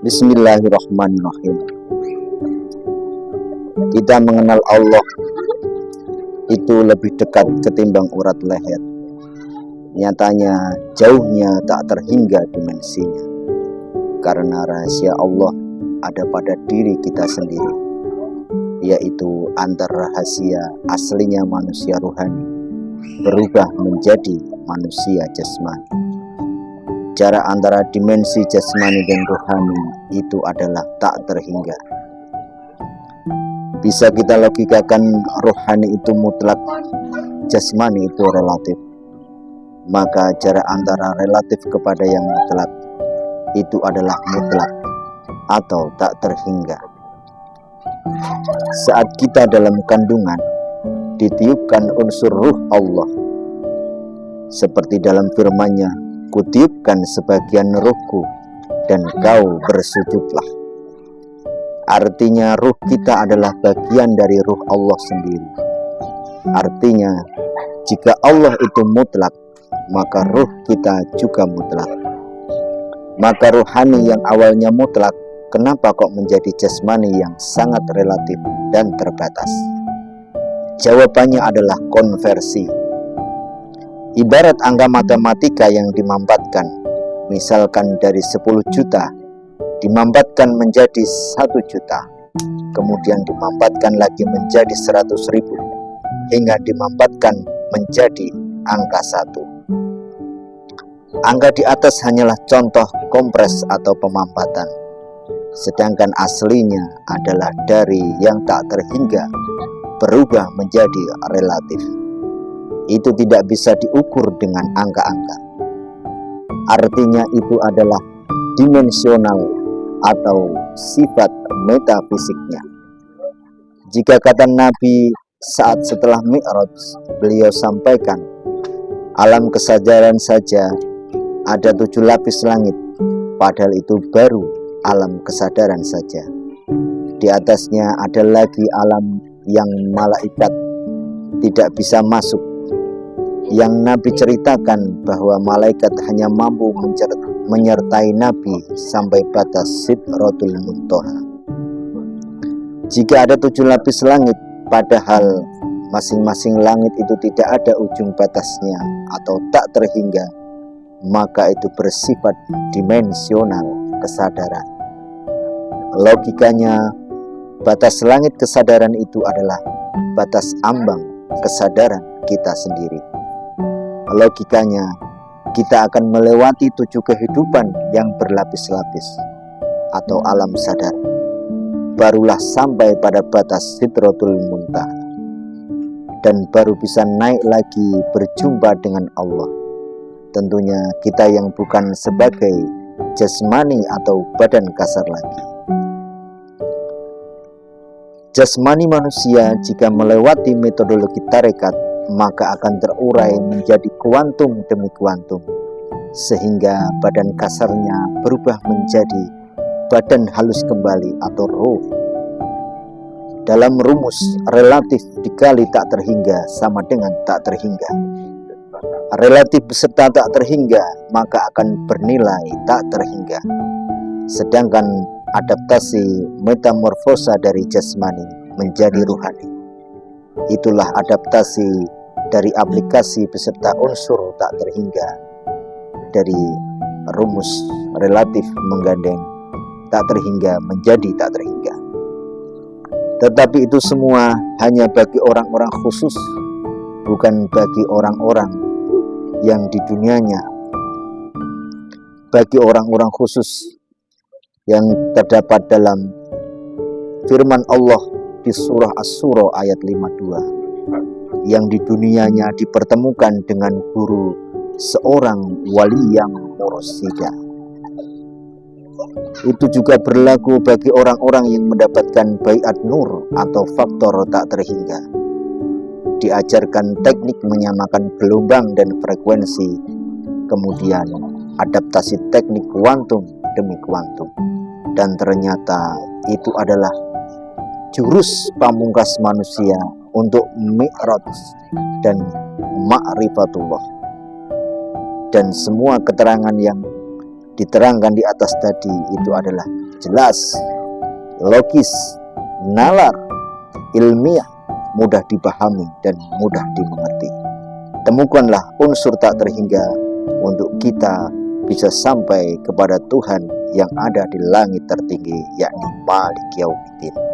Bismillahirrahmanirrahim. Kita mengenal Allah itu lebih dekat ketimbang urat leher. Nyatanya jauhnya tak terhingga dimensinya, karena rahasia Allah ada pada diri kita sendiri, yaitu antara rahasia aslinya manusia ruhani berubah menjadi manusia jasmani. Jarak antara dimensi jasmani dan rohani itu adalah tak terhingga. Bisa kita logikakan rohani itu mutlak, jasmani itu relatif. Maka jarak antara relatif kepada yang mutlak itu adalah mutlak atau tak terhingga. Saat kita dalam kandungan, ditiupkan unsur ruh Allah. Seperti dalam firman-Nya, "Kutiupkan sebagian ruhku dan kau bersujudlah." Artinya ruh kita adalah bagian dari ruh Allah sendiri. Artinya jika Allah itu mutlak, maka ruh kita juga mutlak. Maka rohani yang awalnya mutlak, kenapa kok menjadi jasmani yang sangat relatif dan terbatas? Jawabannya adalah konversi. Ibarat angka matematika yang dimampatkan, misalkan dari 10 juta dimampatkan menjadi 1 juta, kemudian dimampatkan lagi menjadi 100.000, hingga dimampatkan menjadi angka 1. Angka di atas hanyalah contoh kompres atau pemampatan, sedangkan aslinya adalah dari yang tak terhingga berubah menjadi relatif. Itu tidak bisa diukur dengan angka-angka. Artinya itu adalah dimensional atau sifat metafisiknya. Jika kata Nabi saat setelah Mi'raj, beliau sampaikan, alam kesadaran saja ada 7 lapis langit, padahal itu baru alam kesadaran saja. Di atasnya ada lagi alam yang malaikat tidak bisa masuk, yang Nabi ceritakan bahwa malaikat hanya mampu menyertai Nabi sampai batas Sidratul Muntaha. Jika ada 7 lapis langit, padahal masing-masing langit itu tidak ada ujung batasnya atau tak terhingga, maka itu bersifat dimensional kesadaran. Logikanya, batas langit kesadaran itu adalah batas ambang kesadaran kita sendiri. Logikanya, kita akan melewati 7 kehidupan yang berlapis-lapis atau alam sadar, barulah sampai pada batas Sidratul Muntaha, dan baru bisa naik lagi berjumpa dengan Allah. Tentunya kita yang bukan sebagai jasmani atau badan kasar lagi. Jasmani manusia jika melewati metodologi tarekat, maka akan terurai menjadi kuantum demi kuantum, sehingga badan kasarnya berubah menjadi badan halus kembali atau ruh. Dalam rumus, relatif dikali tak terhingga sama dengan tak terhingga. Relatif beserta tak terhingga maka akan bernilai tak terhingga. Sedangkan adaptasi metamorfosa dari jasmani menjadi ruhani, itulah adaptasi dari aplikasi beserta unsur tak terhingga dari rumus relatif menggandeng tak terhingga menjadi tak terhingga. Tetapi itu semua hanya bagi orang-orang khusus, bukan bagi orang-orang yang di dunianya. Bagi orang-orang khusus yang terdapat dalam firman Allah di surah Asy-Syura ayat 52, yang di dunianya dipertemukan dengan guru seorang wali yang mursyida. Itu juga berlaku bagi orang-orang yang mendapatkan baiat nur atau faktor tak terhingga. Diajarkan teknik menyamakan gelombang dan frekuensi, kemudian adaptasi teknik kuantum demi kuantum, dan ternyata itu adalah jurus pamungkas manusia untuk mi'raj dan ma'rifatullah. Dan semua keterangan yang diterangkan di atas tadi itu adalah jelas, logis, nalar, ilmiah, mudah dipahami dan mudah dimengerti. Temukanlah unsur tak terhingga untuk kita bisa sampai kepada Tuhan yang ada di langit tertinggi, yakni Malik Yaumiddin.